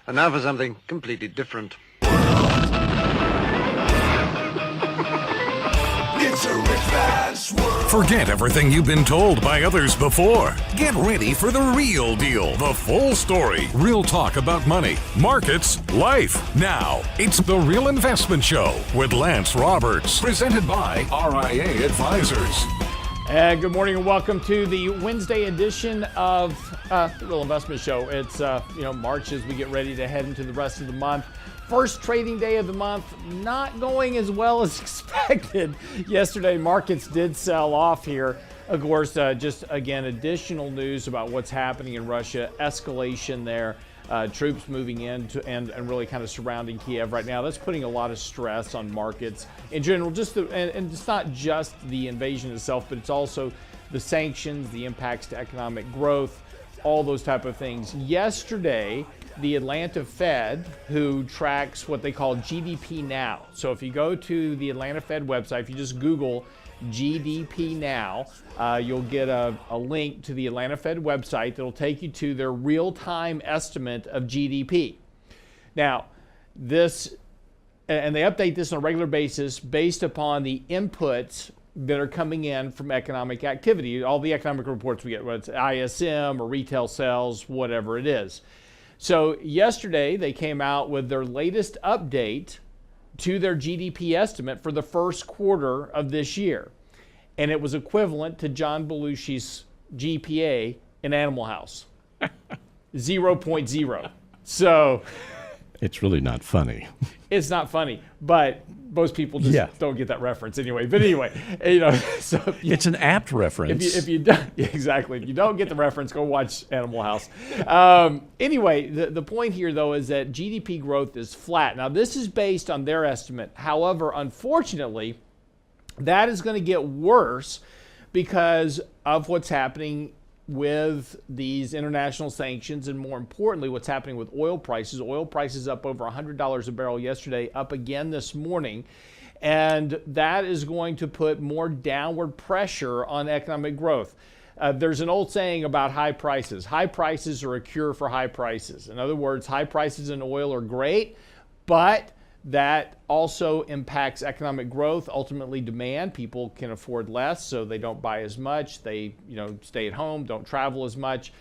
And now for something completely different. It's a rich world. Forget everything you've been told by others before. Get ready for the real deal, the full story, real talk about money, markets, life. Now, it's The Real Investment Show with Lance Roberts, presented by RIA Advisors. And good morning and welcome to the Wednesday edition of The Real Investment Show. It's March as we get ready to head into the rest of the month. First trading day of the month, not going as well as expected. Yesterday, markets did sell off here. Of course, just again, additional news about what's happening in Russia, escalation there, troops moving in and really kind of surrounding Kiev right now. That's putting a lot of stress on markets in general. And it's not just the invasion itself, but it's also the sanctions, the impacts to economic growth, all those type of things. Yesterday, the Atlanta Fed, who tracks what they call GDP Now. So if you go to the Atlanta Fed website, if you just Google GDP Now, you'll get a link to the Atlanta Fed website that'll take you to their real-time estimate of GDP. Now, and they update this on a regular basis based upon the inputs that are coming in from economic activity, all the economic reports we get, whether it's ISM or retail sales, whatever it is. So yesterday, they came out with their latest update to their GDP estimate for the first quarter of this year. And it was equivalent to John Belushi's GPA in Animal House, 0.0. So it's really not funny. It's not funny, but most people just don't get that reference anyway. But anyway, so it's an apt reference. If you don't, exactly. If you don't get the reference, go watch Animal House. Anyway, the point here though is that GDP growth is flat. Now this is based on their estimate. However, unfortunately, that is going to get worse because of what's happening with these international sanctions, and more importantly, what's happening with oil prices. Oil prices up over $100 a barrel yesterday, up again this morning. And that is going to put more downward pressure on economic growth. There's an old saying about high prices. High prices are a cure for high prices. In other words, high prices in oil are great, but that also impacts economic growth, ultimately demand. People can afford less, so they don't buy as much. They stay at home, don't travel as much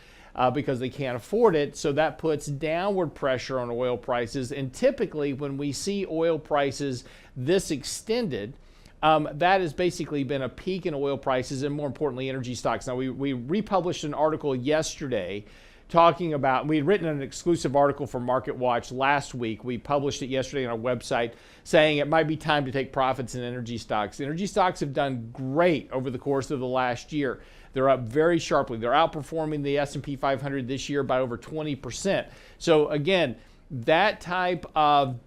because they can't afford it. So that puts downward pressure on oil prices. And typically when we see oil prices this extended, that has basically been a peak in oil prices and more importantly, energy stocks. Now we republished an article yesterday talking about, we had written an exclusive article for Market Watch last week. We published it yesterday on our website saying it might be time to take profits in energy stocks. Energy stocks have done great over the course of the last year. They're up very sharply. They're outperforming the S&P 500 this year by over 20%. So again, that type of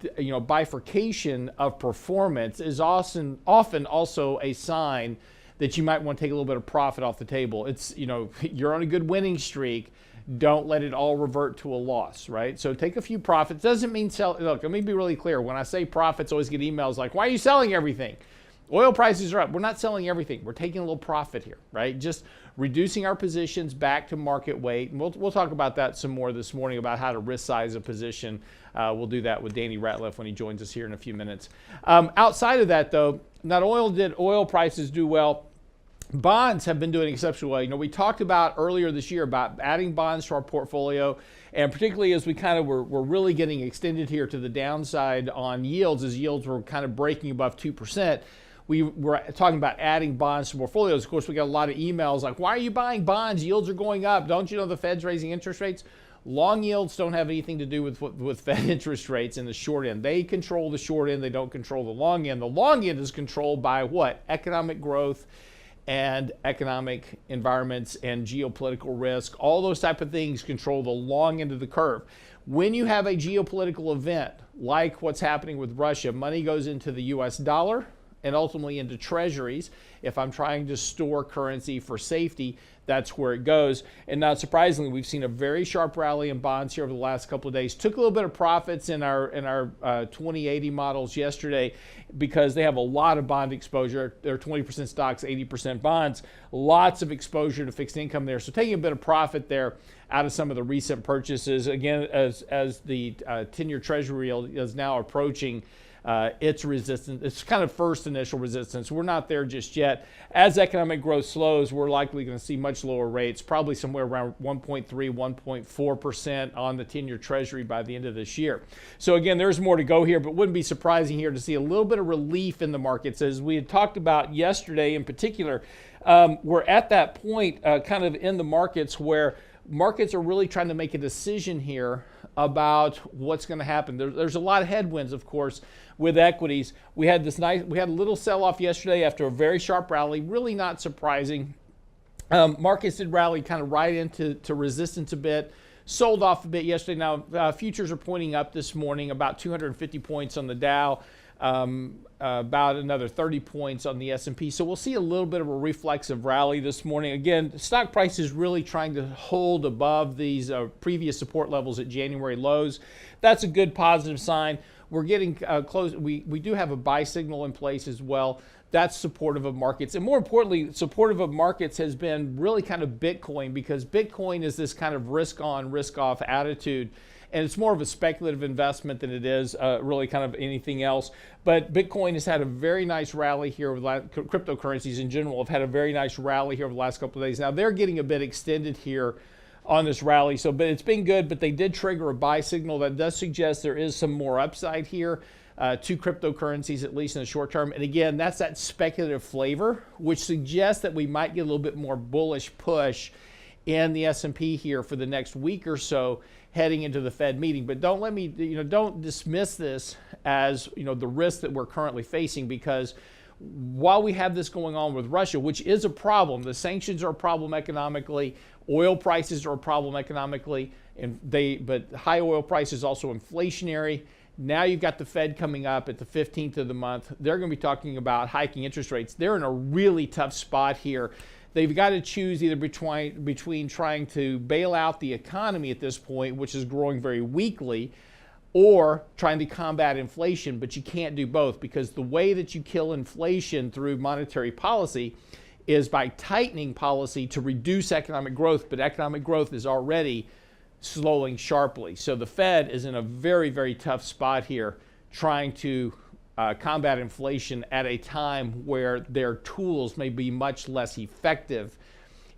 bifurcation of performance is often also a sign that you might want to take a little bit of profit off the table. It's, you're on a good winning streak. Don't let it all revert to a loss, right? So take a few profits. Doesn't mean sell. Look, let me be really clear. When I say profits, I always get emails like, why are you selling everything? Oil prices are up. We're not selling everything. We're taking a little profit here, right? Just reducing our positions back to market weight. And we'll talk about that some more this morning about how to risk size a position. We'll do that with Danny Ratliff when he joins us here in a few minutes. Outside of that, though, not only did oil prices do well, bonds have been doing exceptionally well. We talked about earlier this year about adding bonds to our portfolio, and particularly as we kind of were really getting extended here to the downside on yields, as yields were kind of breaking above 2%. We were talking about adding bonds to portfolios. Of course, we got a lot of emails like, why are you buying bonds? Yields are going up. Don't you know the Fed's raising interest rates? Long yields don't have anything to do with Fed interest rates in the short end. They control the short end. They don't control the long end. The long end is controlled by what? Economic growth and economic environments and geopolitical risk. All those type of things control the long end of the curve. When you have a geopolitical event like what's happening with Russia, money goes into the US dollar and ultimately into treasuries. If I'm trying to store currency for safety, that's where it goes. And not surprisingly, we've seen a very sharp rally in bonds here over the last couple of days. Took a little bit of profits in our 2080 models yesterday because they have a lot of bond exposure. They're 20% stocks, 80% bonds. Lots of exposure to fixed income there. So taking a bit of profit there out of some of the recent purchases. Again, as the 10-year Treasury yield is now approaching its resistance, it's kind of first initial resistance. We're not there just yet. As economic growth slows, we're likely going to see much lower rates, probably somewhere around 1.3, 1.4% on the 10-year Treasury by the end of this year. So again, there's more to go here, but wouldn't be surprising here to see a little bit of relief in the markets. As we had talked about yesterday in particular, we're at that point kind of in the markets where markets are really trying to make a decision here about what's going to happen. There's a lot of headwinds, of course, with equities. We had a little sell-off yesterday after a very sharp rally, really not surprising. Markets did rally kind of right into resistance a bit, sold off a bit yesterday. Now, futures are pointing up this morning, about 250 points on the Dow, about another 30 points on the S&P. So we'll see a little bit of a reflexive rally this morning. Again, stock price is really trying to hold above these previous support levels at January lows. That's a good positive sign. We're getting close. We do have a buy signal in place as well. That's supportive of markets. And more importantly, supportive of markets has been really kind of Bitcoin, because Bitcoin is this kind of risk on, risk off attitude. And it's more of a speculative investment than it is really kind of anything else. But Bitcoin has had a very nice rally here. Cryptocurrencies in general have had a very nice rally here over the last couple of days. Now, they're getting a bit extended here on this rally. But it's been good, but they did trigger a buy signal. That does suggest there is some more upside here to cryptocurrencies, at least in the short term. And again, that's that speculative flavor, which suggests that we might get a little bit more bullish push in the S&P here for the next week or so, heading into the Fed meeting. But don't dismiss this as, the risk that we're currently facing, because while we have this going on with Russia, which is a problem, the sanctions are a problem economically, oil prices are a problem economically, but high oil prices also inflationary. Now you've got the Fed coming up at the 15th of the month. They're going to be talking about hiking interest rates. They're in a really tough spot here. They've got to choose either between trying to bail out the economy at this point, which is growing very weakly, or trying to combat inflation. But you can't do both, because the way that you kill inflation through monetary policy is by tightening policy to reduce economic growth. But economic growth is already slowing sharply. So the Fed is in a very, very tough spot here, trying to combat inflation at a time where their tools may be much less effective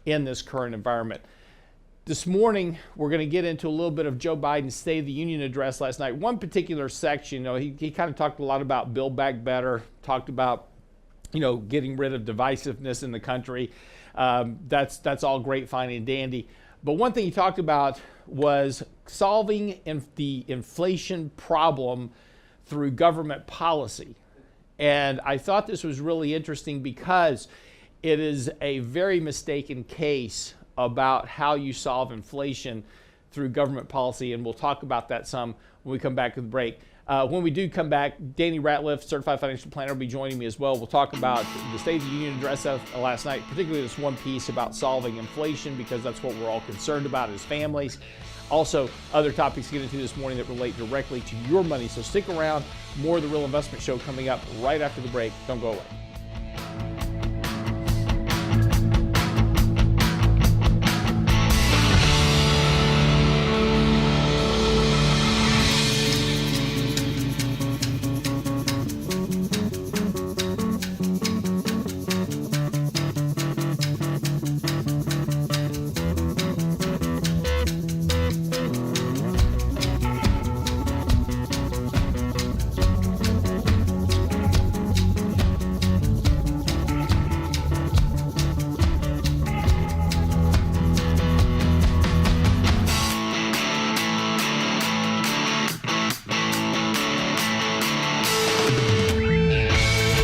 in this current environment. This morning, we're going to get into a little bit of Joe Biden's State of the Union address last night. One particular section, he kind of talked a lot about Build Back Better, talked about, getting rid of divisiveness in the country. That's all great, fine, and dandy. But one thing he talked about was solving the inflation problem through government policy. And I thought this was really interesting because it is a very mistaken case about how you solve inflation through government policy. And we'll talk about that some when we come back to the break. When we do come back, Danny Ratliff, Certified Financial Planner, will be joining me as well. We'll talk about the State of the Union address last night, particularly this one piece about solving inflation, because that's what we're all concerned about as families. Also, other topics to get into this morning that relate directly to your money. So stick around. More of The Real Investment Show coming up right after the break. Don't go away.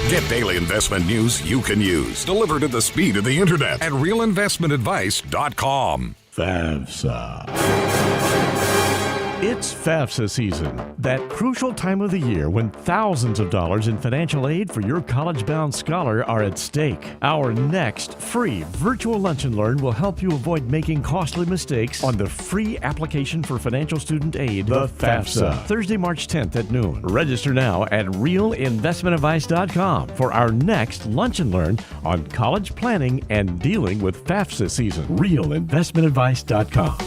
Get daily investment news you can use, delivered at the speed of the internet at realinvestmentadvice.com. FAFSA. It's FAFSA season, that crucial time of the year when thousands of dollars in financial aid for your college-bound scholar are at stake. Our next free virtual Lunch and Learn will help you avoid making costly mistakes on the free application for financial student aid, the FAFSA. Thursday, March 10th at noon. Register now at realinvestmentadvice.com for our next Lunch and Learn on college planning and dealing with FAFSA season. realinvestmentadvice.com.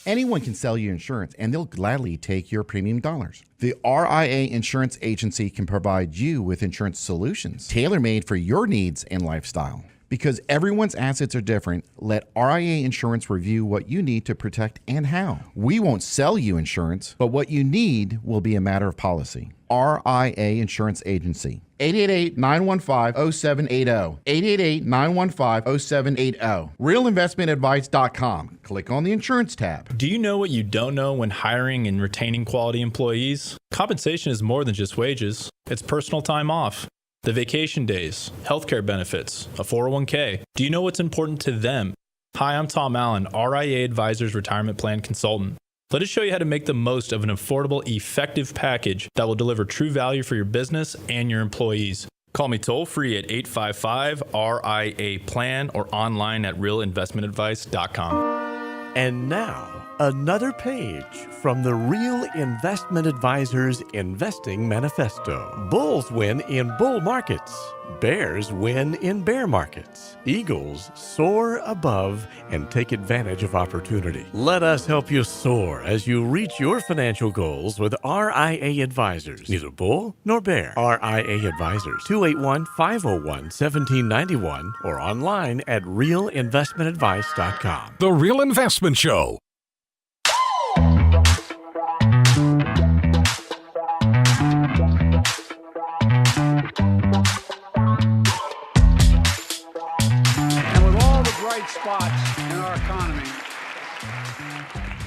Anyone can sell you insurance, and they'll gladly take your premium dollars. The RIA Insurance Agency can provide you with insurance solutions tailor-made for your needs and lifestyle. Because everyone's assets are different, let RIA Insurance review what you need to protect and how. We won't sell you insurance, but what you need will be a matter of policy. RIA Insurance Agency. 888-915-0780. 888-915-0780. realinvestmentadvice.com. Click on the insurance tab. Do you know what you don't know when hiring and retaining quality employees? Compensation is more than just wages. It's personal time off, the vacation days, healthcare benefits, a 401k. Do you know what's important to them? Hi, I'm Tom Allen, RIA Advisors Retirement Plan Consultant. Let us show you how to make the most of an affordable, effective package that will deliver true value for your business and your employees. Call me toll-free at 855-RIA-PLAN or online at realinvestmentadvice.com. And now, another page from the Real Investment Advisors Investing Manifesto. Bulls win in bull markets. Bears win in bear markets. Eagles soar above and take advantage of opportunity. Let us help you soar as you reach your financial goals with RIA Advisors. Neither bull nor bear. RIA Advisors, 281-501-1791 or online at realinvestmentadvice.com. The Real Investment Show. Spots in our economy,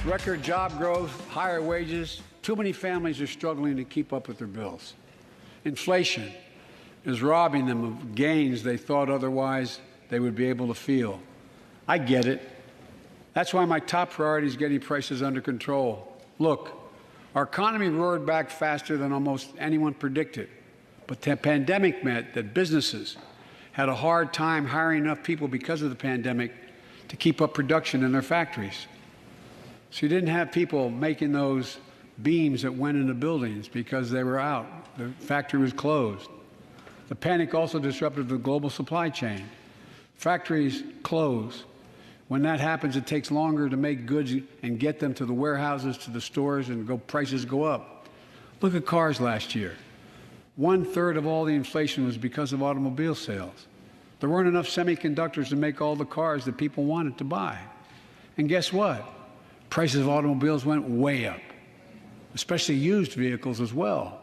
record job growth, higher wages, too many families are struggling to keep up with their bills. Inflation is robbing them of gains they thought otherwise they would be able to feel. I get it. That's why my top priority is getting prices under control. Look, our economy roared back faster than almost anyone predicted, but the pandemic meant that businesses had a hard time hiring enough people because of the pandemic to keep up production in their factories. So you didn't have people making those beams that went into buildings because they were out. The factory was closed. The panic also disrupted the global supply chain. Factories close. When that happens, it takes longer to make goods and get them to the warehouses, to the stores, and prices go up. Look at cars last year. 1/3 of all the inflation was because of automobile sales. There weren't enough semiconductors to make all the cars that people wanted to buy. And guess what? Prices of automobiles went way up, especially used vehicles as well.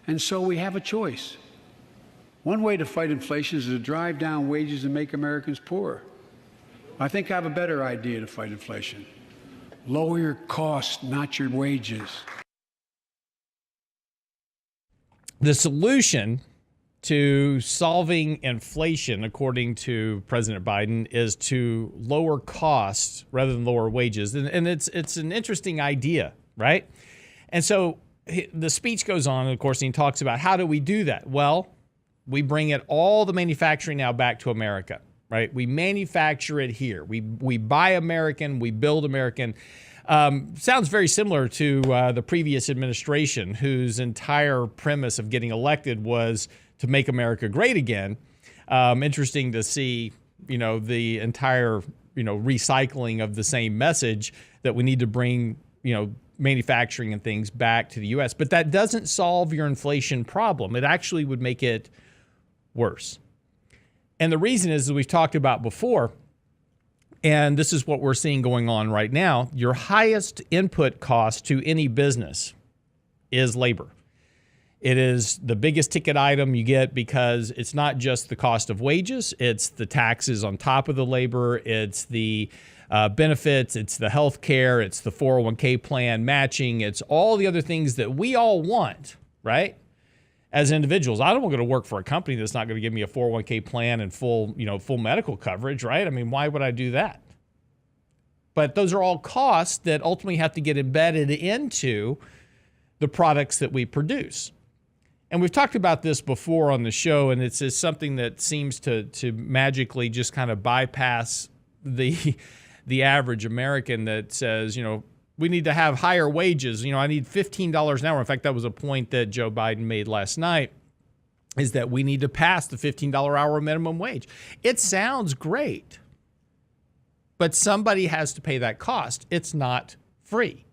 And so we have a choice. One way to fight inflation is to drive down wages and make Americans poorer. I think I have a better idea to fight inflation. Lower your costs, not your wages. The solution to solving inflation, according to President Biden, is to lower costs rather than lower wages. And it's an interesting idea, right? And so the speech goes on, of course, and he talks about how do we do that? Well, we bring all the manufacturing now back to America, right? We manufacture it here. We buy American, we build American. Sounds very similar to the previous administration, whose entire premise of getting elected was to make America great again. Interesting to see, the entire, recycling of the same message that we need to bring, manufacturing and things back to the U.S. But that doesn't solve your inflation problem. It actually would make it worse. And the reason is, as we've talked about before, and this is what we're seeing going on right now, your highest input cost to any business is labor. It is the biggest ticket item you get because it's not just the cost of wages, it's the taxes on top of the labor, it's the benefits, it's the health care, it's the 401k plan matching, it's all the other things that we all want, right? As individuals, I don't want to go to work for a company that's not going to give me a 401k plan and full medical coverage, right? I mean, why would I do that? But those are all costs that ultimately have to get embedded into the products that we produce. And we've talked about this before on the show, and it's just something that seems to magically just kind of bypass the average American that says, we need to have higher wages. I need $15 an hour. In fact, that was a point that Joe Biden made last night, is that we need to pass the $15 hour minimum wage. It sounds great, but somebody has to pay that cost. It's not free.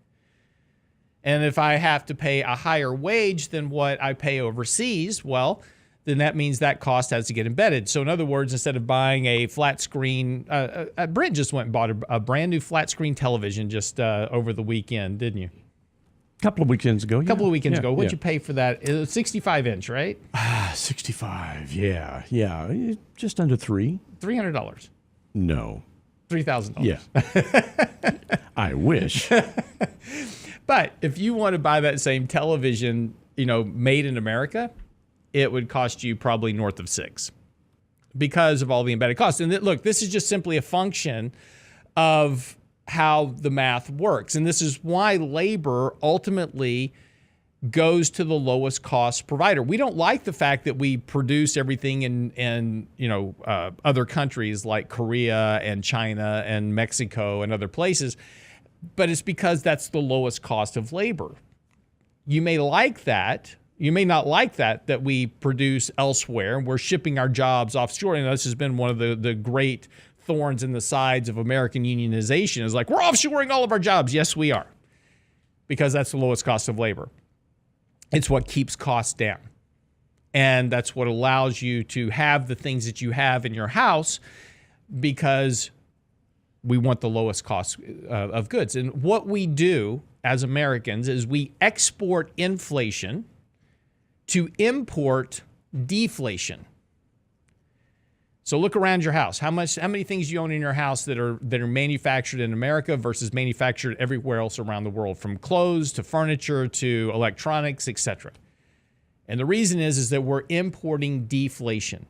And if I have to pay a higher wage than what I pay overseas, well, then that means that cost has to get embedded. So in other words, instead of buying a flat screen, Brent just went and bought a brand new flat screen television just over the weekend, didn't you? A couple of weekends ago. A couple of weekends ago. What'd you pay for that? It was 65 inch, right? 65, yeah. Just under $300. $300. No. $3,000. Yeah. I wish. But if you want to buy that same television, made in America, it would cost you probably north of $6,000 because of all the embedded costs. And look, this is just simply a function of how the math works. And this is why labor ultimately goes to the lowest cost provider. We don't like the fact that we produce everything in other countries like Korea and China and Mexico and other places, but it's because that's the lowest cost of labor. You may like that. You may not like that we produce elsewhere. We're shipping our jobs offshore. And this has been one of the great thorns in the sides of American unionization, is like, we're offshoring all of our jobs. Yes, we are, because that's the lowest cost of labor. It's what keeps costs down. And that's what allows you to have the things that you have in your house, because we want the lowest cost of goods. And what we do as Americans is we export inflation to import deflation. So look around your house. How many things you own in your house that are manufactured in America versus manufactured everywhere else around the world, from clothes to furniture to electronics, etc. And the reason is that we're importing deflation.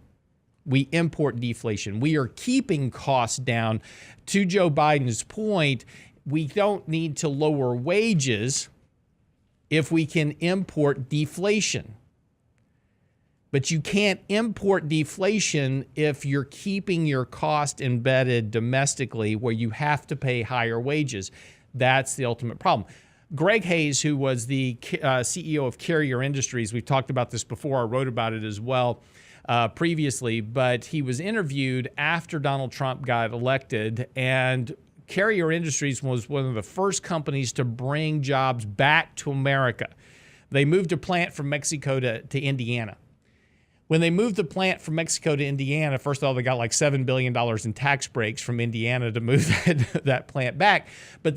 We import deflation. We are keeping costs down. To Joe Biden's point, we don't need to lower wages if we can import deflation. But you can't import deflation if you're keeping your cost embedded domestically, where you have to pay higher wages. That's the ultimate problem. Greg Hayes, who was the CEO of Carrier Industries, we've talked about this before, I wrote about it as well previously, but he was interviewed after Donald Trump got elected, and Carrier Industries was one of the first companies to bring jobs back to America. They moved a plant from Mexico to Indiana. When they moved the plant from Mexico to Indiana, first of all, they got like $7 billion in tax breaks from Indiana to move that plant back. But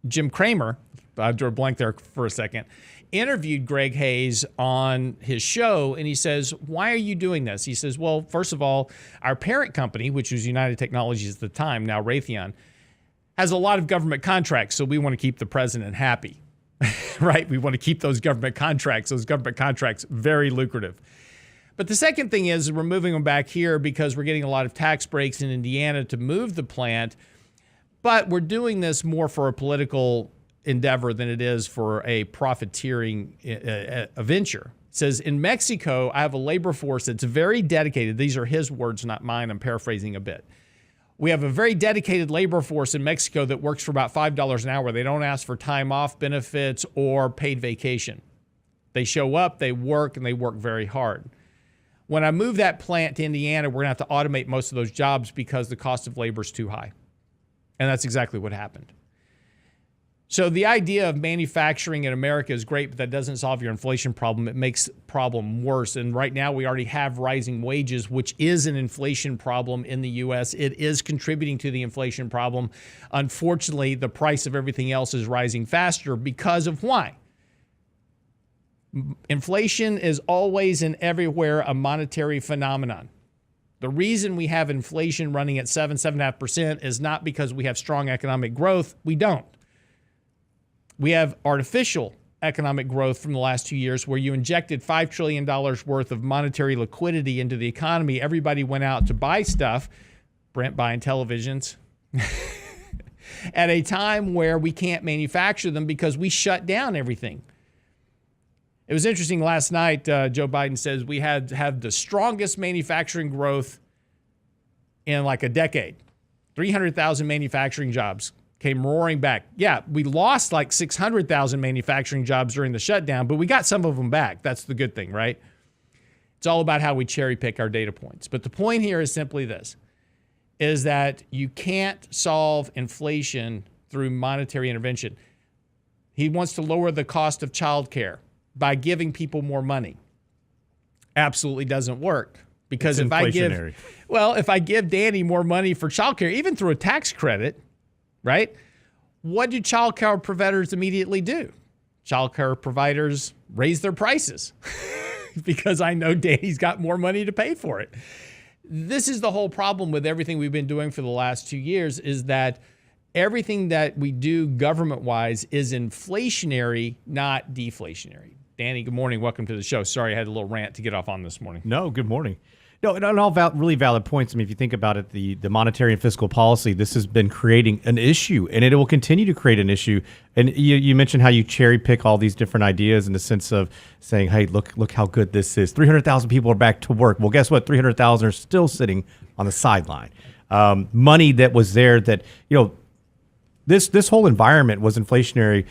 Jim Cramer, I drew a blank there for a second, interviewed Greg Hayes on his show, and he says, why are you doing this? He says, well, first of all, our parent company, which was United Technologies at the time, now Raytheon, has a lot of government contracts, so we want to keep the president happy. Right? We want to keep those government contracts very lucrative. But the second thing is we're moving them back here because we're getting a lot of tax breaks in Indiana to move the plant, but we're doing this more for a political endeavor than it is for a profiteering venture. It says, in Mexico, I have a labor force that's very dedicated. These are his words, not mine. I'm paraphrasing a bit. We have a very dedicated labor force in Mexico that works for about $5 an hour. They don't ask for time off, benefits, or paid vacation. They show up, they work, and they work very hard. When I move that plant to Indiana, we're going to have to automate most of those jobs because the cost of labor is too high. And that's exactly what happened. So the idea of manufacturing in America is great, but that doesn't solve your inflation problem. It makes the problem worse. And right now we already have rising wages, which is an inflation problem in the U.S. It is contributing to the inflation problem. Unfortunately, the price of everything else is rising faster because of why? Inflation is always and everywhere a monetary phenomenon. The reason we have inflation running at 7.5% is not because we have strong economic growth. We don't. We have artificial economic growth from the last 2 years where you injected $5 trillion worth of monetary liquidity into the economy. Everybody went out to buy stuff. Brent buying televisions at a time where we can't manufacture them because we shut down everything. It was interesting last night, Joe Biden says we have the strongest manufacturing growth in like a decade. 300,000 manufacturing jobs came roaring back. Yeah, we lost like 600,000 manufacturing jobs during the shutdown, but we got some of them back. That's the good thing, right? It's all about how we cherry pick our data points. But the point here is simply this, is that you can't solve inflation through monetary intervention. He wants to lower the cost of childcare by giving people more money. Absolutely doesn't work. Because if I give Danny more money for childcare, even through a tax credit, right? What do childcare providers immediately do? Childcare providers raise their prices because I know Danny's got more money to pay for it. This is the whole problem with everything we've been doing for the last 2 years, is that everything that we do government-wise is inflationary, not deflationary. Danny, good morning. Welcome to the show. Sorry, I had a little rant to get off on this morning. No, good morning. No, and all really valid points. I mean, if you think about it, the monetary and fiscal policy, this has been creating an issue, and it will continue to create an issue. And you mentioned how you cherry pick all these different ideas in the sense of saying, hey, look how good this is. 300,000 people are back to work. Well, guess what? 300,000 are still sitting on the sideline. Money that was there that, this whole environment was inflationary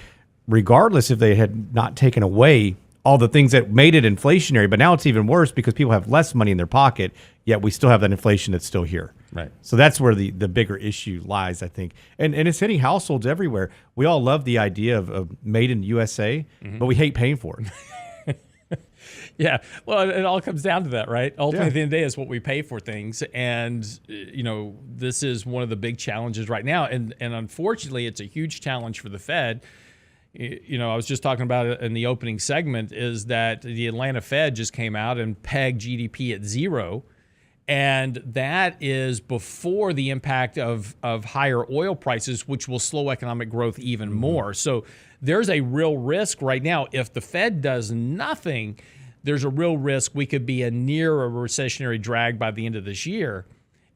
regardless if they had not taken away all the things that made it inflationary, but now it's even worse because people have less money in their pocket, yet we still have that inflation that's still here. Right. So that's where the bigger issue lies, I think. And it's hitting households everywhere. We all love the idea of made in USA, but we hate paying for it. Yeah. Well, it all comes down to that, right? Ultimately, at the end of the day, it's what we pay for things. And, this is one of the big challenges right now. And unfortunately, it's a huge challenge for the Fed. I was just talking about it in the opening segment, is that the Atlanta Fed just came out and pegged GDP at 0. And that is before the impact of higher oil prices, which will slow economic growth even more. So there's a real risk right now. If the Fed does nothing, there's a real risk we could be near a recessionary drag by the end of this year.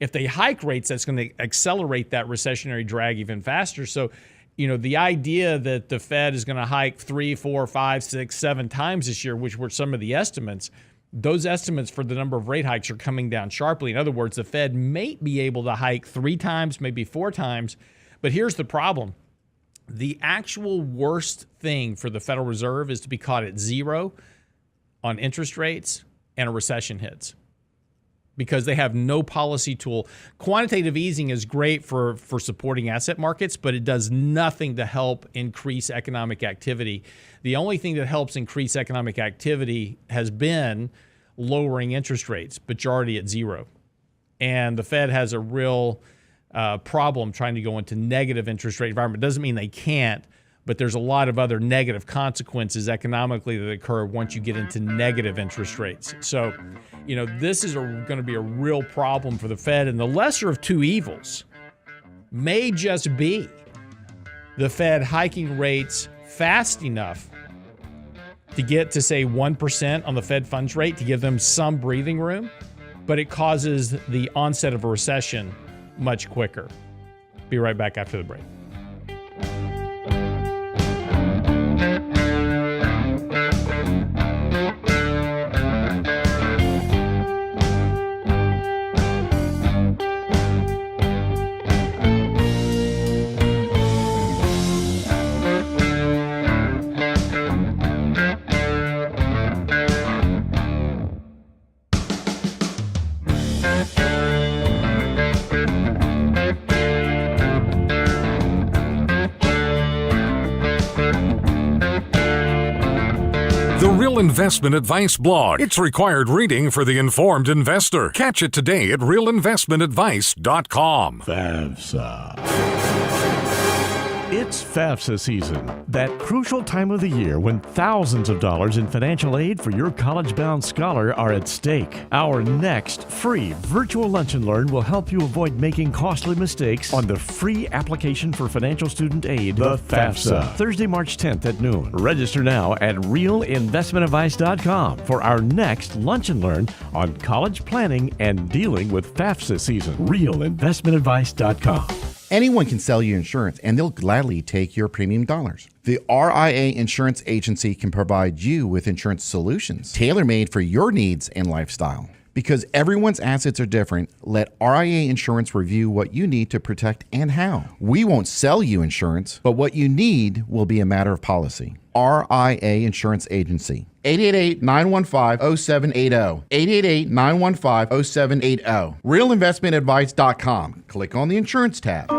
If they hike rates, that's going to accelerate that recessionary drag even faster. So the idea that the Fed is going to hike 3, 4, 5, 6, 7 times this year, which were some of the estimates, those estimates for the number of rate hikes are coming down sharply. In other words, the Fed may be able to hike 3 times, maybe 4 times. But here's the problem. The actual worst thing for the Federal Reserve is to be caught at 0 on interest rates and a recession hits, because they have no policy tool. Quantitative easing is great for supporting asset markets, but it does nothing to help increase economic activity. The only thing that helps increase economic activity has been lowering interest rates, but you're already at 0. And the Fed has a real problem trying to go into negative interest rate environment. Doesn't mean they can't, but there's a lot of other negative consequences economically that occur once you get into negative interest rates. So, this is going to be a real problem for the Fed. And the lesser of two evils may just be the Fed hiking rates fast enough to get to, say, 1% on the Fed funds rate to give them some breathing room, but it causes the onset of a recession much quicker. Be right back after the break. Investment Advice blog. It's required reading for the informed investor. Catch it today at realinvestmentadvice.com. FAFSA. It's FAFSA season, that crucial time of the year when thousands of dollars in financial aid for your college-bound scholar are at stake. Our next free virtual Lunch and Learn will help you avoid making costly mistakes on the free application for financial student aid, the FAFSA. Thursday, March 10th at noon. Register now at realinvestmentadvice.com for our next Lunch and Learn on college planning and dealing with FAFSA season. Realinvestmentadvice.com. Anyone can sell you insurance, and they'll gladly take your premium dollars. The RIA Insurance Agency can provide you with insurance solutions tailor-made for your needs and lifestyle. Because everyone's assets are different, let RIA Insurance review what you need to protect and how. We won't sell you insurance, but what you need will be a matter of policy. RIA Insurance Agency. 888-915-0780. 888-915-0780. Realinvestmentadvice.com. Click on the insurance tab.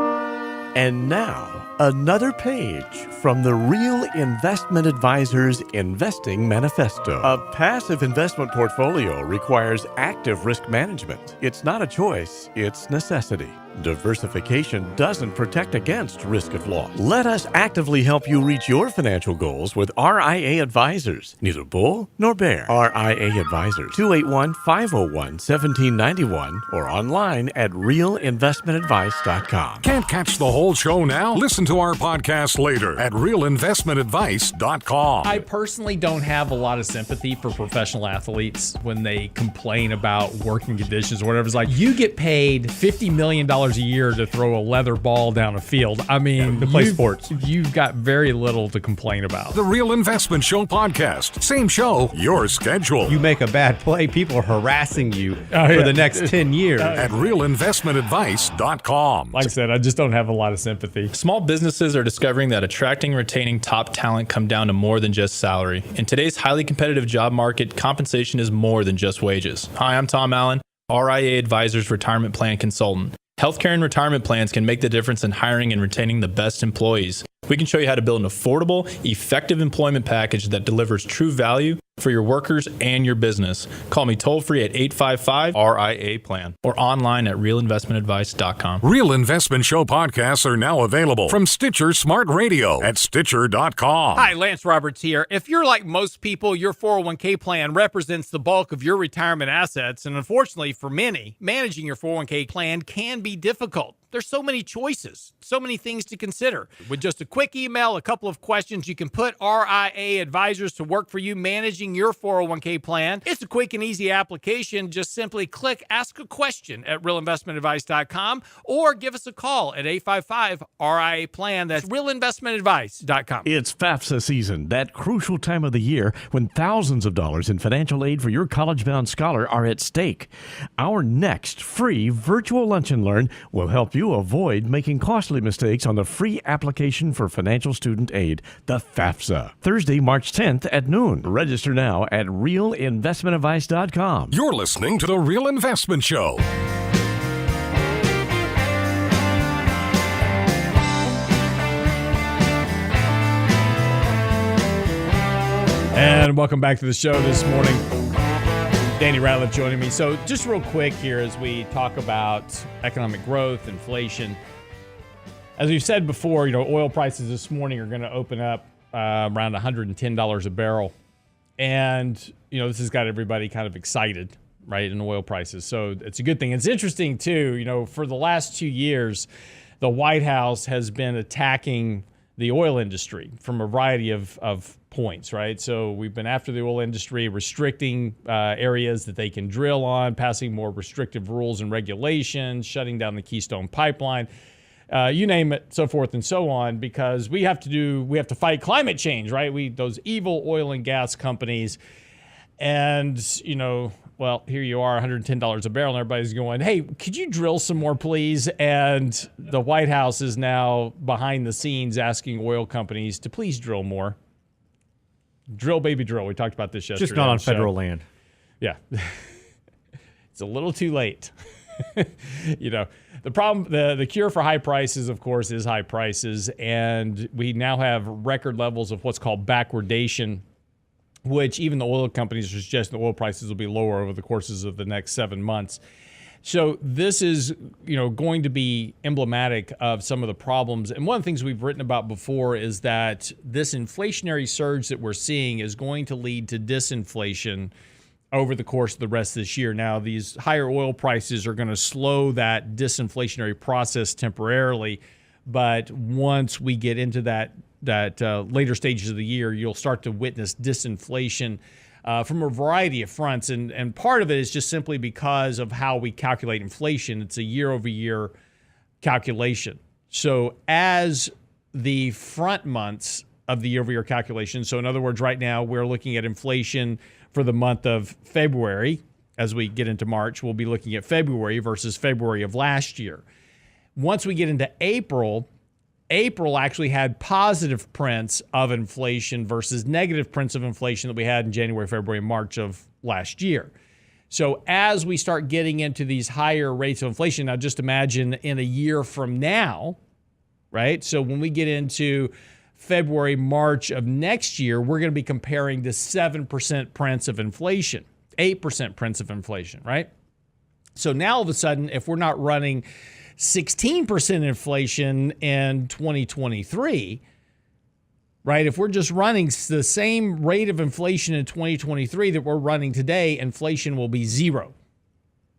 And now, another page from the Real Investment Advisors Investing Manifesto. A passive investment portfolio requires active risk management. It's not a choice, it's necessity. Diversification doesn't protect against risk of loss. Let us actively help you reach your financial goals with RIA Advisors. Neither bull nor bear. RIA Advisors, 281-501-1791 or online at realinvestmentadvice.com. Can't catch the whole show now? Listen to our podcast later at realinvestmentadvice.com. I personally don't have a lot of sympathy for professional athletes when they complain about working conditions or whatever. It's like, you get paid $50 million a year to throw a leather ball down a field. I mean, to play sports. You've got very little to complain about. The Real Investment Show podcast. Same show, your schedule. You make a bad play, people are harassing you for the next 10 years. At realinvestmentadvice.com. Like I said, I just don't have a lot of sympathy. Small businesses are discovering that attracting and retaining top talent come down to more than just salary. In today's highly competitive job market, compensation is more than just wages. Hi, I'm Tom Allen, RIA Advisors Retirement Plan Consultant. Healthcare and retirement plans can make the difference in hiring and retaining the best employees. We can show you how to build an affordable, effective employment package that delivers true value for your workers and your business. Call me toll-free at 855-RIA-PLAN or online at realinvestmentadvice.com. Real Investment Show podcasts are now available from Stitcher Smart Radio at Stitcher.com. Hi, Lance Roberts here. If you're like most people, your 401k plan represents the bulk of your retirement assets. And unfortunately for many, managing your 401k plan can be difficult. There's so many choices, so many things to consider. With just a quick email, a couple of questions, you can put RIA Advisors to work for you managing your 401k plan. It's a quick and easy application. Just simply click Ask a Question at realinvestmentadvice.com or give us a call at 855-RIA-PLAN. That's realinvestmentadvice.com. It's FAFSA season, that crucial time of the year when thousands of dollars in financial aid for your college-bound scholar are at stake. Our next free virtual Lunch and Learn will help you avoid making costly mistakes on the free application for financial student aid, the FAFSA. Thursday, March 10th at noon. Register now at realinvestmentadvice.com. You're listening to The Real Investment Show. And welcome back to the show this morning. Danny Ratliff joining me. So just real quick here as we talk about economic growth, inflation. As we've said before, oil prices this morning are going to open up around $110 a barrel. And, this has got everybody kind of excited, right, in oil prices. So it's a good thing. It's interesting, too, for the last 2 years, the White House has been attacking the oil industry from a variety of points, right? So we've been after the oil industry, restricting areas that they can drill on, passing more restrictive rules and regulations, shutting down the Keystone Pipeline, you name it, so forth and so on, because we have to fight climate change, right? Those evil oil and gas companies, and well, here you are, $110 a barrel, and everybody's going, hey, could you drill some more, please? And the White House is now behind the scenes asking oil companies to please drill more. Drill, baby, drill. We talked about this yesterday. Just not on federal land. Yeah. It's a little too late. The problem, the cure for high prices, of course, is high prices. And we now have record levels of what's called backwardation, which even the oil companies are suggesting the oil prices will be lower over the courses of the next 7 months. So this is, going to be emblematic of some of the problems. And one of the things we've written about before is that this inflationary surge that we're seeing is going to lead to disinflation over the course of the rest of this year. Now, these higher oil prices are going to slow that disinflationary process temporarily, but once we get into that later stages of the year, you'll start to witness disinflation from a variety of fronts. And part of it is just simply because of how we calculate inflation. It's a year-over-year calculation. So as the front months of the year-over-year calculation, so in other words, right now we're looking at inflation for the month of February. As we get into March, we'll be looking at February versus February of last year. Once we get into April actually had positive prints of inflation versus negative prints of inflation that we had in January, February, March of last year. So as we start getting into these higher rates of inflation, now just imagine in a year from now, right? So when we get into February, March of next year, we're going to be comparing to 7% prints of inflation, 8% prints of inflation, right? So now all of a sudden, if we're not running 16% inflation in 2023, right? If we're just running the same rate of inflation in 2023 that we're running today, inflation will be zero.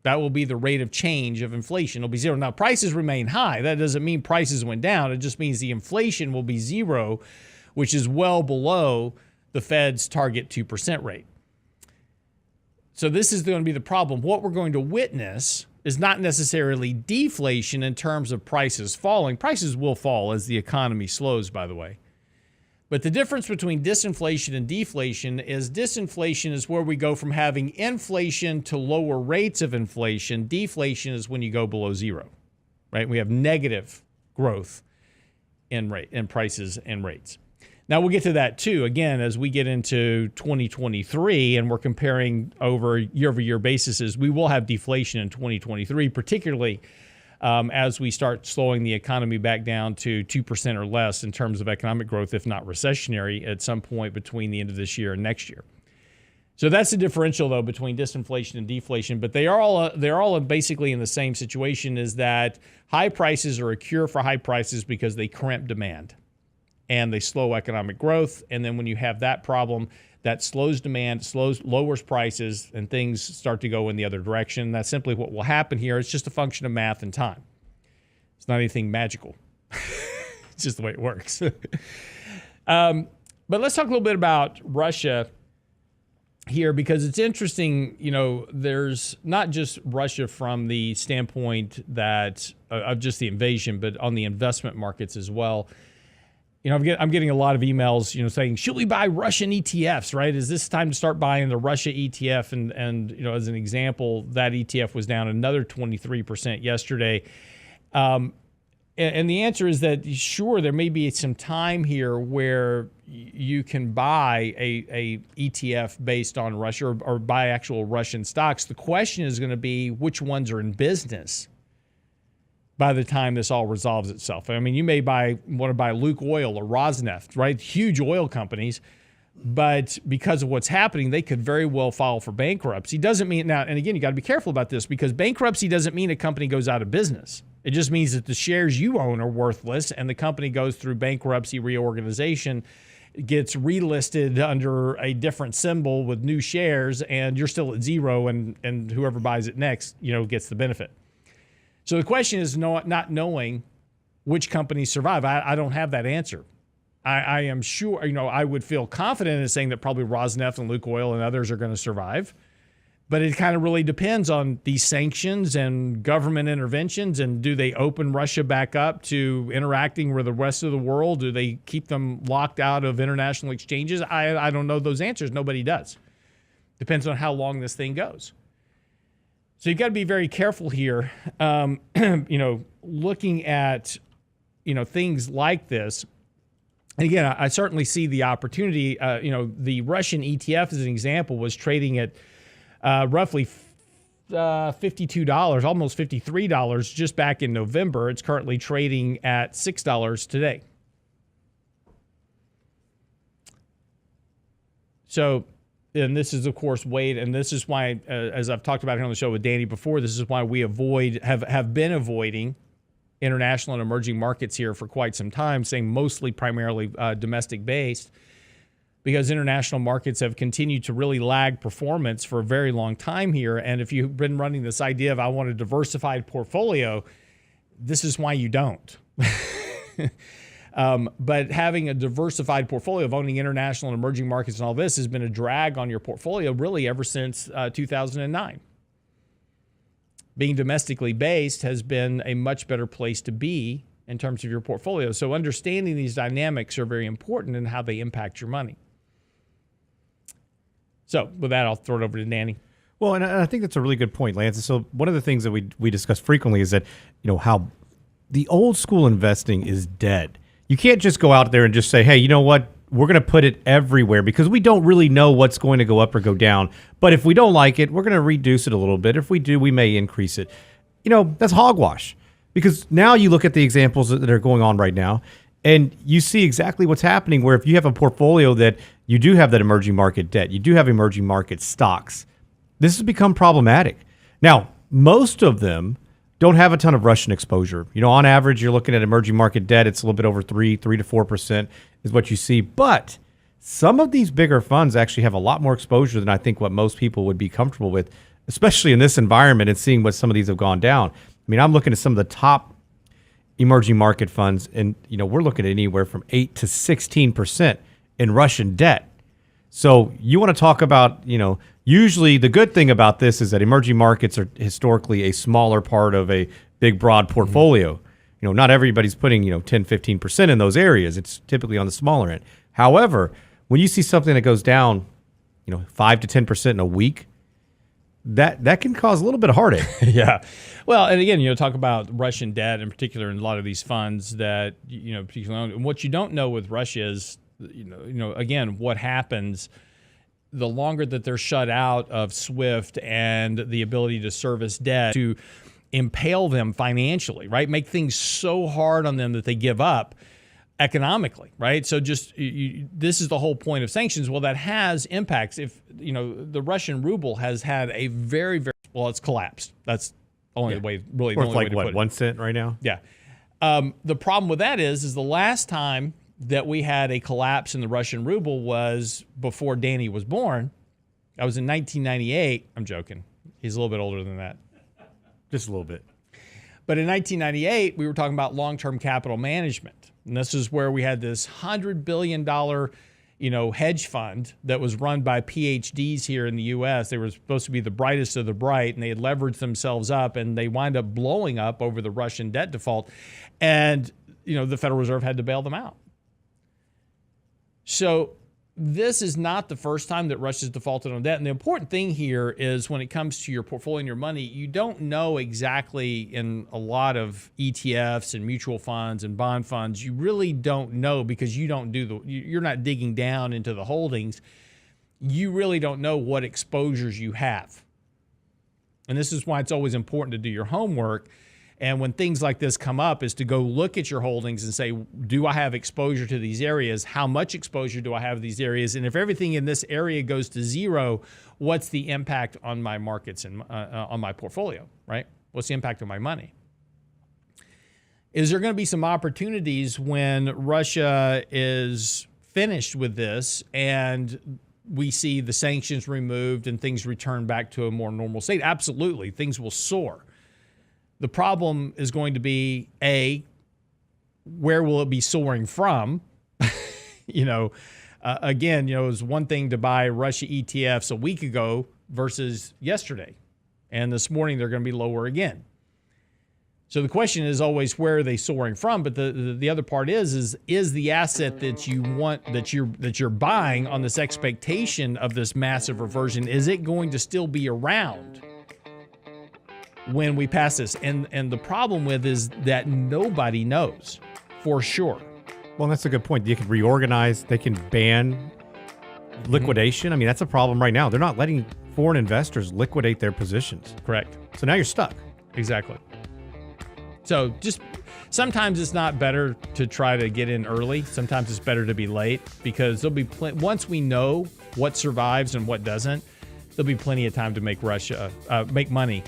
That will be the rate of change of inflation. It'll be zero. Now, prices remain high. That doesn't mean prices went down. It just means the inflation will be zero, which is well below the Fed's target 2% rate. So this is going to be the problem. What we're going to witness is not necessarily deflation in terms of prices falling. Prices will fall as the economy slows, by the way. But the difference between disinflation and deflation is disinflation is where we go from having inflation to lower rates of inflation. Deflation is when you go below zero, right? We have negative growth in prices and rates. Now, we'll get to that, too, again, as we get into 2023 and we're comparing over year-over-year basis, we will have deflation in 2023, particularly as we start slowing the economy back down to 2% or less in terms of economic growth, if not recessionary, at some point between the end of this year and next year. So that's the differential, though, between disinflation and deflation. But they're all basically in the same situation, is that high prices are a cure for high prices because they crimp demand and they slow economic growth. And then when you have that problem, that slows demand, lowers prices, and things start to go in the other direction. That's simply what will happen here. It's just a function of math and time. It's not anything magical. It's just the way it works. But let's talk a little bit about Russia here, because it's interesting. There's not just Russia from the standpoint that of just the invasion, but on the investment markets as well. I'm getting a lot of emails, saying, should we buy Russian ETFs, right? Is this time to start buying the Russia ETF? And as an example, that ETF was down another 23% yesterday. And the answer is that, sure, there may be some time here where you can buy a ETF based on Russia or buy actual Russian stocks. The question is going to be which ones are in business by the time this all resolves itself. I mean, you may want to buy Lukoil or Rosneft, right? Huge oil companies, but because of what's happening, they could very well file for bankruptcy. Doesn't mean now, and again, you got to be careful about this, because bankruptcy doesn't mean a company goes out of business. It just means that the shares you own are worthless and the company goes through bankruptcy reorganization, gets relisted under a different symbol with new shares, and you're still at zero, and whoever buys it next, gets the benefit. So the question is not knowing which companies survive. I don't have that answer. I am sure, I would feel confident in saying that probably Rosneft and Lukoil and others are going to survive. But it kind of really depends on these sanctions and government interventions. And do they open Russia back up to interacting with the rest of the world? Do they keep them locked out of international exchanges? I don't know those answers. Nobody does. Depends on how long this thing goes. So you've got to be very careful here, looking at, things like this. And again, I certainly see the opportunity. The Russian ETF, as an example, was trading at roughly $52, almost $53 just back in November. It's currently trading at $6 today. So and this is, of course, Wade, and this is why, as I've talked about here on the show with Danny before, this is why we have been avoiding international and emerging markets here for quite some time, saying primarily domestic-based, because international markets have continued to really lag performance for a very long time here. And if you've been running this idea of I want a diversified portfolio, this is why you don't. But having a diversified portfolio of owning international and emerging markets and all this has been a drag on your portfolio really ever since 2009. Being domestically based has been a much better place to be in terms of your portfolio. So understanding these dynamics are very important in how they impact your money. So with that, I'll throw it over to Danny. Well, and I think that's a really good point, Lance. So one of the things that we discuss frequently is that, how the old school investing is dead. You can't just go out there and just say, hey, you know what? We're going to put it everywhere because we don't really know what's going to go up or go down. But if we don't like it, we're going to reduce it a little bit. If we do, we may increase it. That's hogwash, because now you look at the examples that are going on right now and you see exactly what's happening, where if you have a portfolio that you do have that emerging market debt, you do have emerging market stocks, this has become problematic. Now, most of them don't have a ton of Russian exposure. On average, you're looking at emerging market debt. It's a little bit over 3 to 4% is what you see. But some of these bigger funds actually have a lot more exposure than I think what most people would be comfortable with, especially in this environment and seeing what some of these have gone down. I'm looking at some of the top emerging market funds, and we're looking at anywhere from 8 to 16% in Russian debt. So you want to talk about, usually the good thing about this is that emerging markets are historically a smaller part of a big, broad portfolio. Not everybody's putting, 10, 15% in those areas. It's typically on the smaller end. However, when you see something that goes down, 5 to 10% in a week, that can cause a little bit of heartache. Yeah. Well, and again, talk about Russian debt in particular in a lot of these funds that, particularly own. And what you don't know with Russia is, again, what happens the longer that they're shut out of SWIFT and the ability to service debt, to impale them financially, right? Make things so hard on them that they give up economically, right? So just this is the whole point of sanctions. Well, that has impacts. If the Russian ruble has had a very, very it's collapsed. That's only the way, really. Worth the only way to put it. 1 cent right now. Yeah. The problem with that is the last time that we had a collapse in the Russian ruble was before Danny was born. I was in 1998. I'm joking. He's a little bit older than that. Just a little bit. But in 1998, we were talking about long-term capital management. And this is where we had this $100 billion, hedge fund that was run by PhDs here in the U.S. They were supposed to be the brightest of the bright, and they had leveraged themselves up, and they wind up blowing up over the Russian debt default. And, the Federal Reserve had to bail them out. So this is not the first time that Russia's defaulted on debt. And the important thing here is when it comes to your portfolio and your money, you don't know exactly in a lot of ETFs and mutual funds and bond funds, you really don't know because you're not digging down into the holdings. You really don't know what exposures you have. And this is why it's always important to do your homework. And when things like this come up, is to go look at your holdings and say, do I have exposure to these areas? How much exposure do I have to these areas? And if everything in this area goes to zero, what's the impact on my markets and on my portfolio, right? What's the impact on my money? Is there going to be some opportunities when Russia is finished with this and we see the sanctions removed and things return back to a more normal state? Absolutely. Things will soar. The problem is going to be, where will it be soaring from? Again, it was one thing to buy Russia ETFs a week ago versus yesterday. And this morning, they're going to be lower again. So the question is always, where are they soaring from? But the other part is the asset that you want, that you're buying on this expectation of this massive reversion, is it going to still be around when we pass this? And the problem with is that nobody knows for sure. Well, that's a good point. You can reorganize. They can ban liquidation. I mean, that's a problem right now. They're not letting foreign investors liquidate their positions. Correct. So now you're stuck. Exactly. So just sometimes it's not better to try to get in early. Sometimes it's better to be late because there'll be once we know what survives and what doesn't, there'll be plenty of time to make money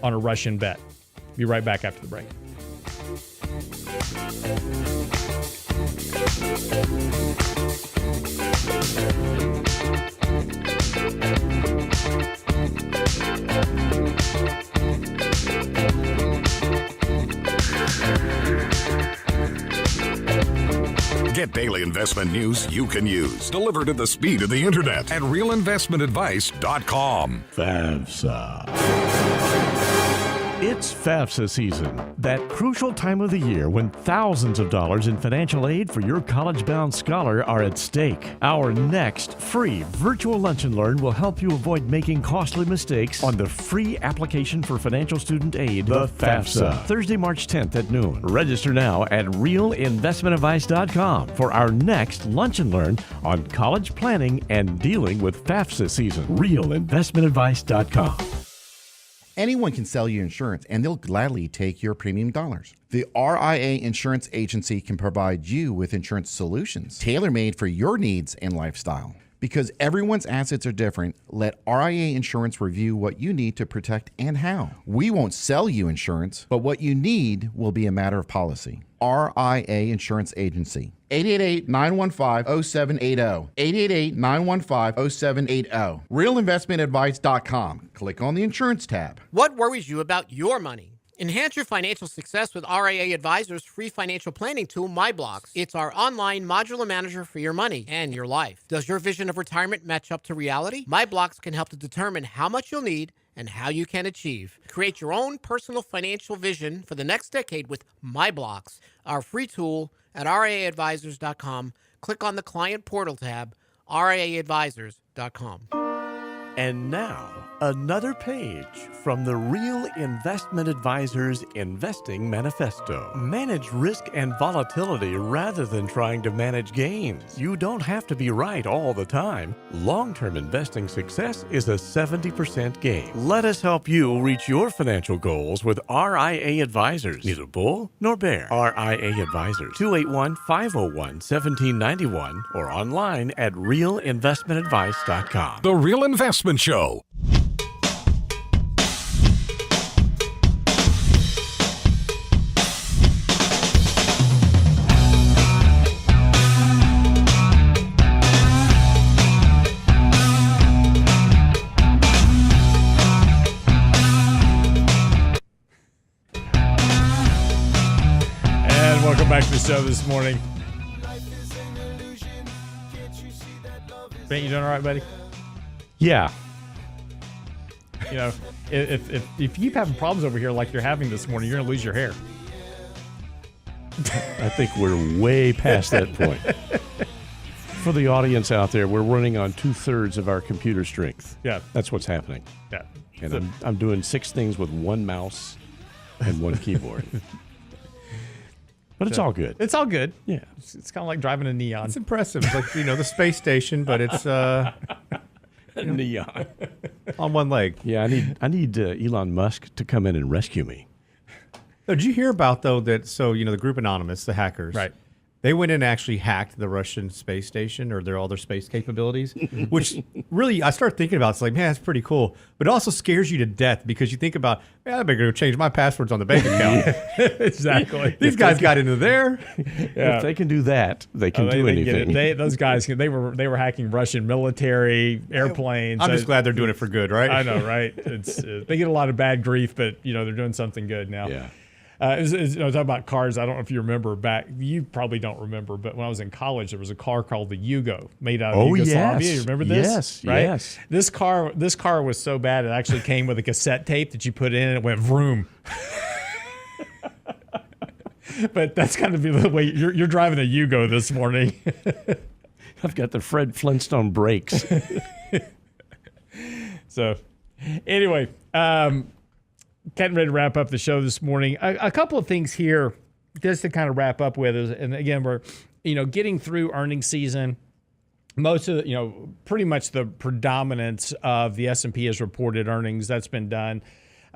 on a Russian bet. Be right back after the break. Get daily investment news you can use, delivered at the speed of the internet at realinvestmentadvice.com. FAFSA. It's FAFSA season, that crucial time of the year when thousands of dollars in financial aid for your college-bound scholar are at stake. Our next free virtual lunch and learn will help you avoid making costly mistakes on the free application for financial student aid, the FAFSA. Thursday, March 10th at noon. Register now at realinvestmentadvice.com for our next lunch and learn on college planning and dealing with FAFSA season. realinvestmentadvice.com. Anyone can sell you insurance, and they'll gladly take your premium dollars. The RIA Insurance Agency can provide you with insurance solutions tailor-made for your needs and lifestyle. Because everyone's assets are different, let RIA Insurance review what you need to protect and how. We won't sell you insurance, but what you need will be a matter of policy. RIA Insurance Agency. 888-915-0780. 888-915-0780. RealInvestmentAdvice.com. Click on the insurance tab. What worries you about your money? Enhance your financial success with RIA Advisors' free financial planning tool, MyBlocks. It's our online modular manager for your money and your life. Does your vision of retirement match up to reality? MyBlocks can help to determine how much you'll need and how you can achieve. Create your own personal financial vision for the next decade with MyBlocks, our free tool at RIAadvisors.com. Click on the Client Portal tab, RIAadvisors.com. And now, another page from the Real Investment Advisors Investing Manifesto. Manage risk and volatility rather than trying to manage gains. You don't have to be right all the time. Long-term investing success is a 70% gain. Let us help you reach your financial goals with RIA Advisors. Neither bull nor bear. RIA Advisors, 281-501-1791 or online at realinvestmentadvice.com. The Real Investment Show. And welcome back to the show this morning. Ben, you doing all right, buddy? Yeah. You know, if you keep having problems over here like you're having this morning, you're going to lose your hair. I think we're way past that point. For the audience out there, we're running on 2/3 of our computer strength. Yeah. That's what's happening. Yeah. And I'm doing 6 things with 1 mouse and 1 keyboard. But it's all good. It's all good. Yeah. It's kind of like driving a Neon. It's impressive. It's like, the space station, but it's Neon. on one leg. Yeah, I need Elon Musk to come in and rescue me. Oh, did you hear about, though, that, the group Anonymous, the hackers, Right. They went in and actually hacked the Russian space station or all their space capabilities, which really I started thinking about. It's like, man, that's pretty cool. But it also scares you to death because you think about, I better go change my passwords on the bank account. Exactly. These guys got into there. Yeah. If they can do that, they can do anything. Those guys, they were hacking Russian military airplanes. I'm just glad they're doing it for good, right? I know, right? It's they get a lot of bad grief, but they're doing something good now. Yeah. Talking about cars, I don't know if you remember back. You probably don't remember, but when I was in college, there was a car called the Yugo, made out of Yugoslavia. You remember this? Yes, right? yes. This car was so bad it actually came with a cassette tape that you put in and it went vroom. But that's kind of the way you're driving a Yugo this morning. I've got the Fred Flintstone brakes. So, anyway. Getting ready to wrap up the show this morning. A couple of things here just to kind of wrap up with is, and again, we're, getting through earnings season. Most of pretty much the predominance of the S&P has reported earnings. That's been done.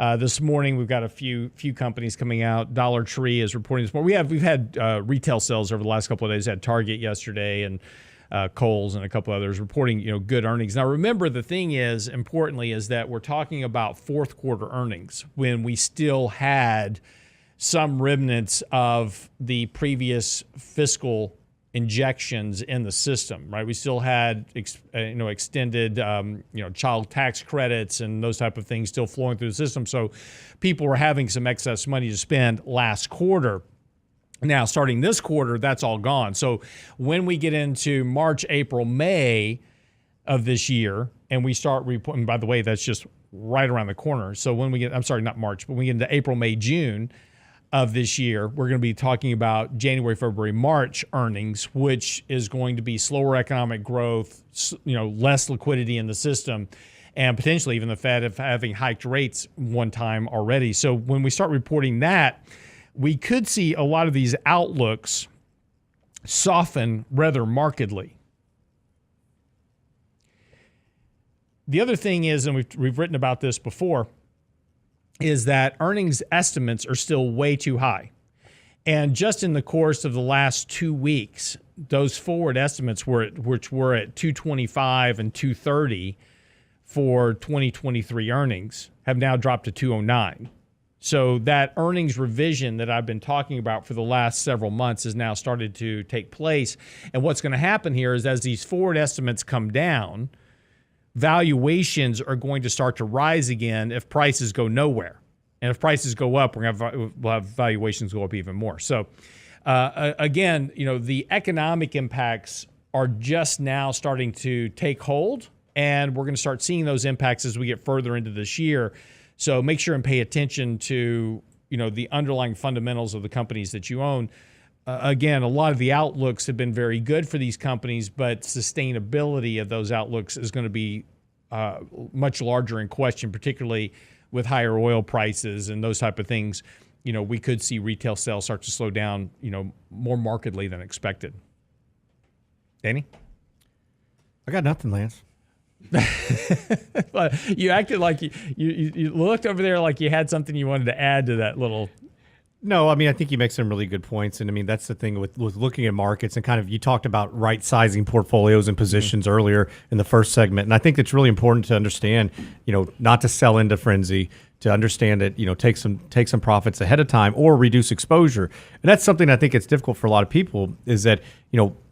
This morning, we've got a few companies coming out. Dollar Tree is reporting this morning. We've had retail sales over the last couple of days. Had Target yesterday and Kohl's and a couple others reporting, good earnings. Now, remember, the thing is, importantly, is that we're talking about fourth quarter earnings when we still had some remnants of the previous fiscal injections in the system, right? We still had, extended, child tax credits and those type of things still flowing through the system. So people were having some excess money to spend last quarter. Now, starting this quarter, that's all gone. So when we get into March, April, May of this year, and we start reporting, by the way, that's just right around the corner. So when we get, I'm sorry, not March, but when we get into April, May, June of this year, we're going to be talking about January, February, March earnings, which is going to be slower economic growth, less liquidity in the system, and potentially even the Fed having hiked rates one time already. So when we start reporting that, we could see a lot of these outlooks soften rather markedly. The other thing is, and we've written about this before, is that earnings estimates are still way too high. And just in the course of the last 2 weeks, those forward estimates which were at 225 and 230 for 2023 earnings have now dropped to 209. So that earnings revision that I've been talking about for the last several months has now started to take place. And what's going to happen here is as these forward estimates come down, valuations are going to start to rise again if prices go nowhere. And if prices go up, we'll have valuations go up even more. So again, the economic impacts are just now starting to take hold, and we're going to start seeing those impacts as we get further into this year. So make sure and pay attention to, the underlying fundamentals of the companies that you own. Again, a lot of the outlooks have been very good for these companies, but sustainability of those outlooks is going to be much larger in question, particularly with higher oil prices and those type of things. We could see retail sales start to slow down, more markedly than expected. Danny? I got nothing, Lance. You acted like you looked over there like you had something you wanted to add to that little. No, I think you make some really good points. And that's the thing with looking at markets and kind of, you talked about right sizing portfolios and positions earlier in the first segment. And I think it's really important to understand, not to sell into frenzy, to understand that, take some profits ahead of time or reduce exposure. And that's something I think it's difficult for a lot of people, is that,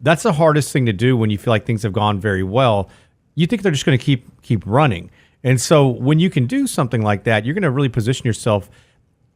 that's the hardest thing to do when you feel like things have gone very well. You think they're just going to keep running. And so when you can do something like that, you're going to really position yourself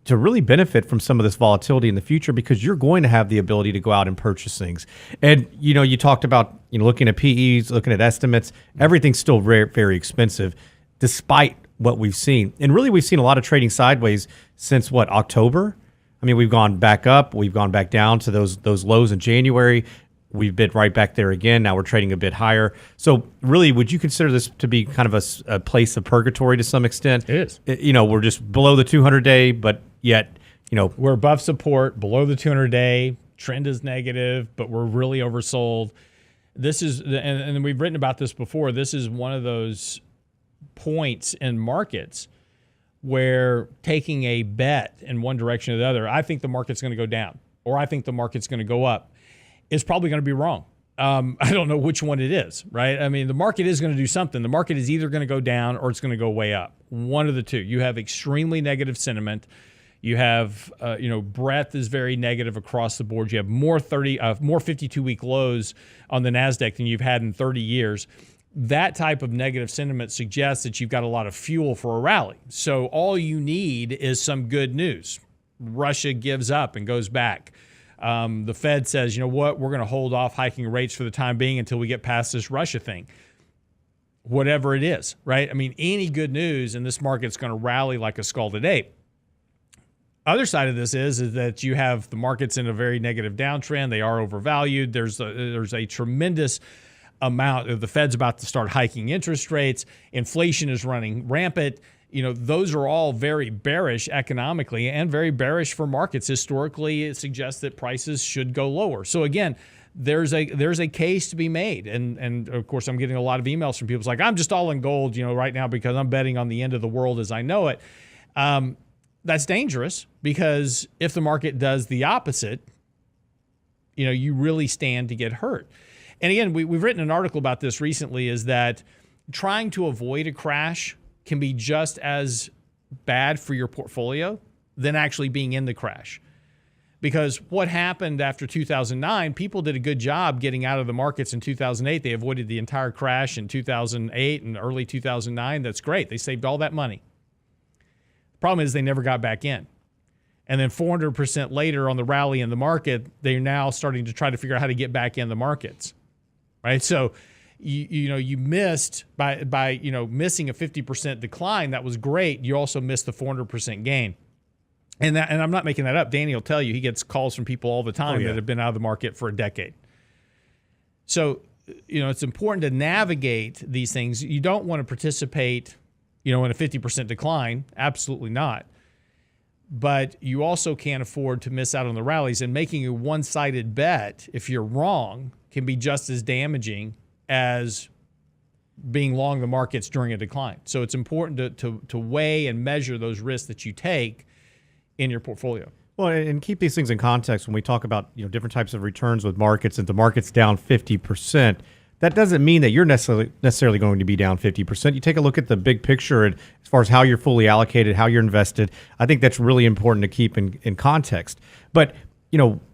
to really benefit from some of this volatility in the future, because you're going to have the ability to go out and purchase things. And, you talked about, looking at PEs, looking at estimates, everything's still very, very expensive despite what we've seen. And really, we've seen a lot of trading sideways since October? We've gone back up, we've gone back down to those lows in January. We've been right back there again. Now we're trading a bit higher. So really, would you consider this to be kind of a place of purgatory to some extent? It is. We're just below the 200-day, but yet, we're above support, below the 200-day. Trend is negative, but we're really oversold. This is, and we've written about this before, this is one of those points in markets where taking a bet in one direction or the other, I think the market's going to go down, or I think the market's going to go up, is probably going to be wrong. I don't know which one it is, right? The market is going to do something. The market is either going to go down or it's going to go way up. One of the two. You have extremely negative sentiment. You have, breadth is very negative across the board. You have more 52-week lows on the NASDAQ than you've had in 30 years. That type of negative sentiment suggests that you've got a lot of fuel for a rally. So all you need is some good news. Russia gives up and goes back. The Fed says, we're going to hold off hiking rates for the time being until we get past this Russia thing. Whatever it is, right? Any good news and this market's going to rally like a scalded ape. Other side of this is that you have the markets in a very negative downtrend. They are overvalued. There's a tremendous amount of the Fed's about to start hiking interest rates. Inflation is running rampant. Those are all very bearish economically and very bearish for markets. Historically, it suggests that prices should go lower. So again, there's a case to be made. And of course, I'm getting a lot of emails from people like, I'm just all in gold, right now because I'm betting on the end of the world as I know it. That's dangerous because if the market does the opposite, you really stand to get hurt. And again, we've written an article about this recently, is that trying to avoid a crash can be just as bad for your portfolio than actually being in the crash. Because what happened after 2009, people did a good job getting out of the markets in 2008. They avoided the entire crash in 2008 and early 2009. That's great. They saved all that money. The problem is they never got back in. And then 400% later on the rally in the market, they're now starting to try to figure out how to get back in the markets, right? So, you missed by missing a 50% decline. That was great. You also missed the 400% gain. And I'm not making that up. Danny will tell you, he gets calls from people all the time that have been out of the market for a decade. So, it's important to navigate these things. You don't want to participate, in a 50% decline. Absolutely not. But you also can't afford to miss out on the rallies. And making a one-sided bet, if you're wrong, can be just as damaging as being long the markets during a decline. So it's important to weigh and measure those risks that you take in your portfolio. Well, and keep these things in context when we talk about different types of returns with markets. If the market's down 50%, that doesn't mean that you're necessarily going to be down 50%. You take a look at the big picture and as far as how you're fully allocated, how you're invested. I think that's really important to keep in context. But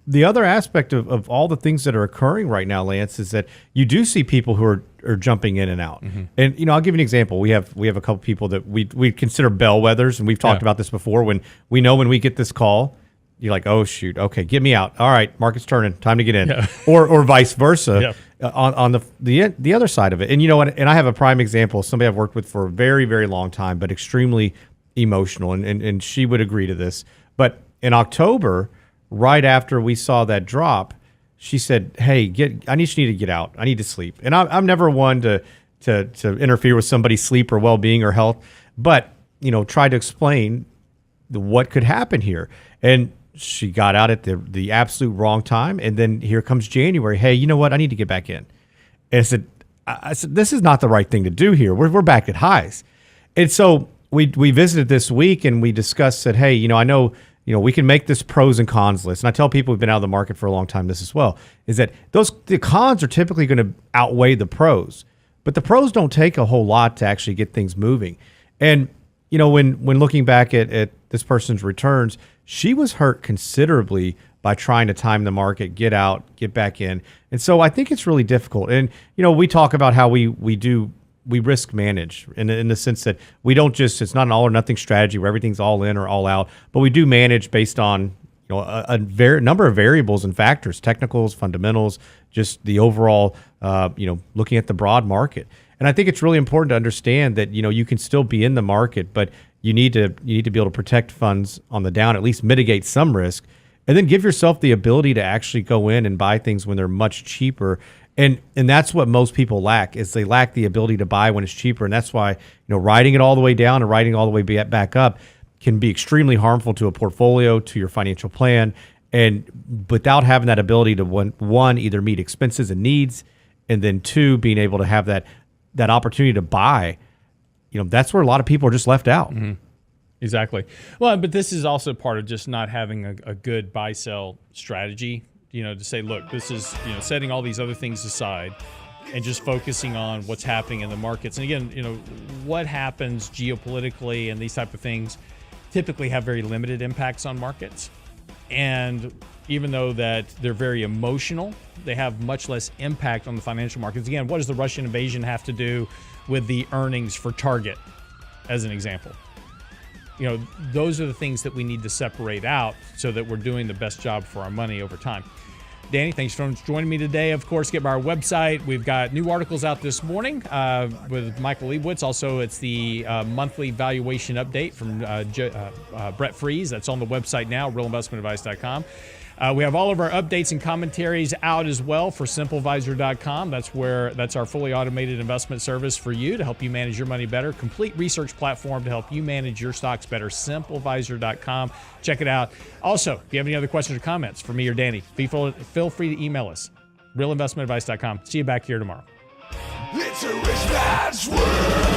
the other aspect of all the things that are occurring right now, Lance, is that you do see people who are jumping in and out. Mm-hmm. And I'll give you an example. We have a couple people that we consider bellwethers, and we've talked about this before. When we get this call, you're like, oh shoot, okay, get me out. All right, market's turning, time to get in, or vice versa. On the other side of it. And and I have a prime example. Somebody I've worked with for a very, very long time, but extremely emotional, and she would agree to this. But in October, right after we saw that drop, she said, "Hey, I need you to get out. I need to sleep." And I'm never one to interfere with somebody's sleep or well-being or health, but try to explain what could happen here. And she got out at the absolute wrong time, and then here comes January. Hey, you know what? I need to get back in. And I said, this is not the right thing to do here. We're back at highs, and so we visited this week and we discussed that. Hey, I know. We can make this pros and cons list. And I tell people who've been out of the market for a long time this as well, is that the cons are typically going to outweigh the pros. But the pros don't take a whole lot to actually get things moving. And, when looking back at this person's returns, she was hurt considerably by trying to time the market, get out, get back in. And so I think it's really difficult. And, we talk about how we risk manage in the sense that we don't it's not an all or nothing strategy where everything's all in or all out, but we do manage based on a number of variables and factors, technicals, fundamentals, just the overall looking at the broad market. And I think it's really important to understand that you can still be in the market, but you need to be able to protect funds on the down, at least mitigate some risk, and then give yourself the ability to actually go in and buy things when they're much cheaper. And that's what most people lack, is they lack the ability to buy when it's cheaper. And that's why, riding it all the way down and riding all the way back up can be extremely harmful to a portfolio, to your financial plan. And without having that ability to, one, either meet expenses and needs, and then two, being able to have that opportunity to buy, that's where a lot of people are just left out. Mm-hmm. Exactly. Well, but this is also part of just not having a good buy-sell strategy. To say, look, this is, setting all these other things aside and just focusing on what's happening in the markets. And again, what happens geopolitically and these type of things typically have very limited impacts on markets. And even though that they're very emotional, they have much less impact on the financial markets. Again, what does the Russian invasion have to do with the earnings for Target, as an example? Those are the things that we need to separate out so that we're doing the best job for our money over time. Danny, thanks for joining me today. Of course, get by our website. We've got new articles out this morning with Michael Leibowitz. Also, it's the monthly valuation update from Brett Freeze. That's on the website now, realinvestmentadvice.com. We have all of our updates and commentaries out as well for simplevisor.com. That's our fully automated investment service for you to help you manage your money better. Complete research platform to help you manage your stocks better. Simplevisor.com. Check it out. Also, if you have any other questions or comments for me or Danny, feel free to email us. realinvestmentadvice.com. See you back here tomorrow. It's a rich man's world.